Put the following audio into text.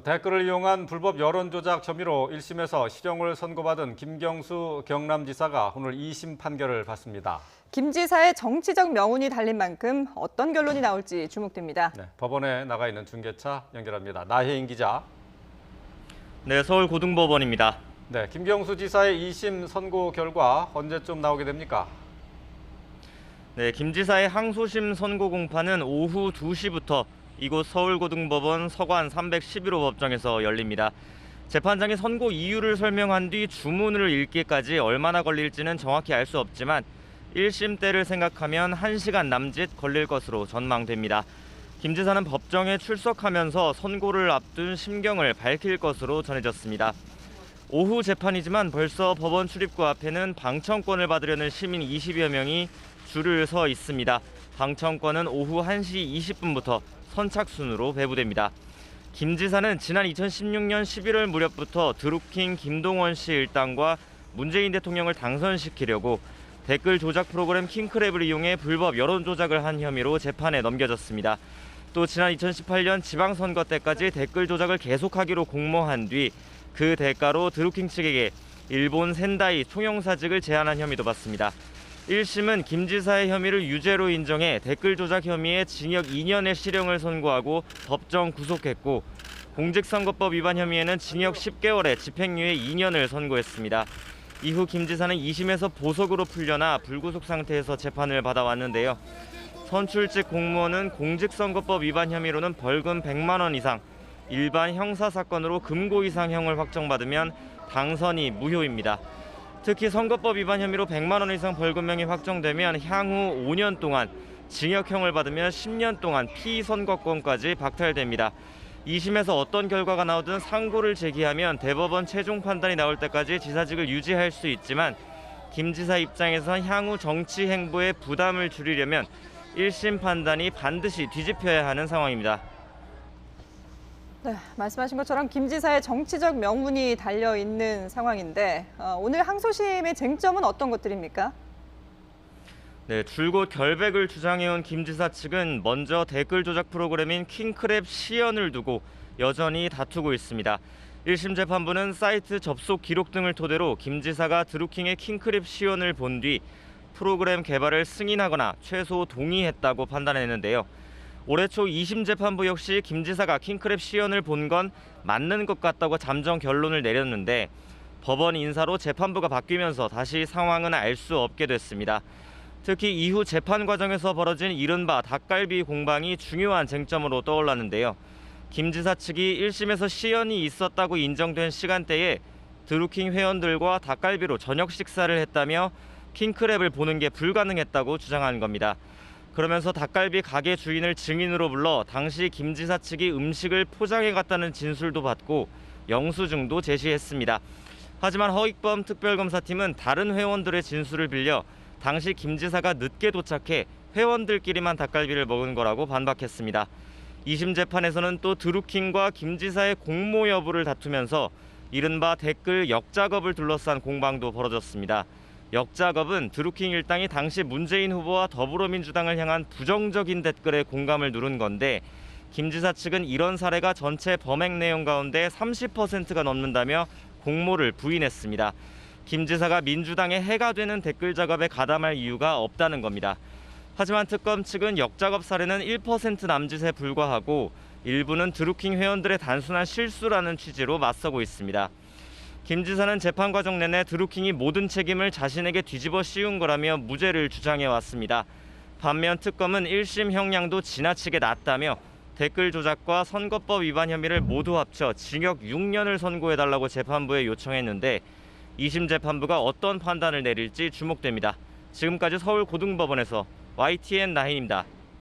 댓글을 이용한 불법 여론조작 혐의로 1심에서 실형을 선고받은 김경수 경남지사가 오늘 2심 판결을 받습니다. 김 지사의 정치적 명운이 달린 만큼 어떤 결론이 나올지 주목됩니다. 네, 법원에 나가 있는 중계차 연결합니다. 나혜인 기자. 네, 서울고등법원입니다. 네, 김경수 지사의 2심 선고 결과 언제쯤 나오게 됩니까? 네, 김 지사의 항소심 선고 공판은 오후 2시부터 이곳 서울고등법원 서관 311호 법정에서 열립니다. 재판장이 선고 이유를 설명한 뒤 주문을 읽기까지 얼마나 걸릴지는 정확히 알 수 없지만 1심 때를 생각하면 1시간 남짓 걸릴 것으로 전망됩니다. 김 지사는 법정에 출석하면서 선고를 앞둔 심경을 밝힐 것으로 전해졌습니다. 오후 재판이지만 벌써 법원 출입구 앞에는 방청권을 받으려는 시민 20여 명이 줄을 서 있습니다. 방청권은 오후 1시 20분부터 선착순으로 배부됩니다. 김 지사는 지난 2016년 11월 무렵부터 드루킹 김동원 씨 일당과 문재인 대통령을 당선시키려고 댓글 조작 프로그램 킹크랩을 이용해 불법 여론 조작을 한 혐의로 재판에 넘겨졌습니다. 또 지난 2018년 지방선거 때까지 댓글 조작을 계속하기로 공모한 뒤 그 대가로 드루킹 측에게 일본 센다이 총영사직을 제안한 혐의도 받습니다. 1심은 김 지사의 혐의를 유죄로 인정해 댓글 조작 혐의에 징역 2년의 실형을 선고하고 법정 구속했고, 공직선거법 위반 혐의에는 징역 10개월에 집행유예 2년을 선고했습니다. 이후 김 지사는 2심에서 보석으로 풀려나 불구속 상태에서 재판을 받아왔는데요. 선출직 공무원은 공직선거법 위반 혐의로는 벌금 100만 원 이상, 일반 형사사건으로 금고 이상형을 확정받으면 당선이 무효입니다. 특히 선거법 위반 혐의로 100만 원 이상 벌금형이 확정되면 향후 5년 동안, 징역형을 받으면 10년 동안 피선거권까지 박탈됩니다. 2심에서 어떤 결과가 나오든 상고를 제기하면 대법원 최종 판단이 나올 때까지 지사직을 유지할 수 있지만, 김 지사 입장에선 향후 정치 행보에 부담을 줄이려면 1심 판단이 반드시 뒤집혀야 하는 상황입니다. 네, 말씀하신 것처럼 김 지사의 정치적 명운이 달려 있는 상황인데 오늘 항소심의 쟁점은 어떤 것들입니까? 네, 줄곧 결백을 주장해온 김 지사 측은 먼저 댓글 조작 프로그램인 킹크랩 시연을 두고 여전히 다투고 있습니다. 1심 재판부는 사이트 접속 기록 등을 토대로 김 지사가 드루킹의 킹크랩 시연을 본 뒤 프로그램 개발을 승인하거나 최소 동의했다고 판단했는데요. 올해 초 2심 재판부 역시 김 지사가 킹크랩 시연을 본 건 맞는 것 같다고 잠정 결론을 내렸는데, 법원 인사로 재판부가 바뀌면서 다시 상황은 알 수 없게 됐습니다. 특히 이후 재판 과정에서 벌어진 이른바 닭갈비 공방이 중요한 쟁점으로 떠올랐는데요. 김 지사 측이 1심에서 시연이 있었다고 인정된 시간대에 드루킹 회원들과 닭갈비로 저녁 식사를 했다며 킹크랩을 보는 게 불가능했다고 주장한 겁니다. 그러면서 닭갈비 가게 주인을 증인으로 불러 당시 김 지사 측이 음식을 포장해 갔다는 진술도 받고 영수증도 제시했습니다. 하지만 허익범 특별검사팀은 다른 회원들의 진술을 빌려 당시 김 지사가 늦게 도착해 회원들끼리만 닭갈비를 먹은 거라고 반박했습니다. 2심 재판에서는 또 드루킹과 김 지사의 공모 여부를 다투면서 이른바 댓글 역작업을 둘러싼 공방도 벌어졌습니다. 역작업은 드루킹 일당이 당시 문재인 후보와 더불어민주당을 향한 부정적인 댓글에 공감을 누른 건데, 김 지사 측은 이런 사례가 전체 범행 내용 가운데 30%가 넘는다며 공모를 부인했습니다. 김 지사가 민주당에 해가 되는 댓글 작업에 가담할 이유가 없다는 겁니다. 하지만 특검 측은 역작업 사례는 1% 남짓에 불과하고 일부는 드루킹 회원들의 단순한 실수라는 취지로 맞서고 있습니다. 김 지사는 재판 과정 내내 드루킹이 모든 책임을 자신에게 뒤집어 씌운 거라며 무죄를 주장해 왔습니다. 반면 특검은 1심 형량도 지나치게 낮다며 댓글 조작과 선거법 위반 혐의를 모두 합쳐 징역 6년을 선고해달라고 재판부에 요청했는데, 2심 재판부가 어떤 판단을 내릴지 주목됩니다. 지금까지 서울고등법원에서 YTN 나인입니다.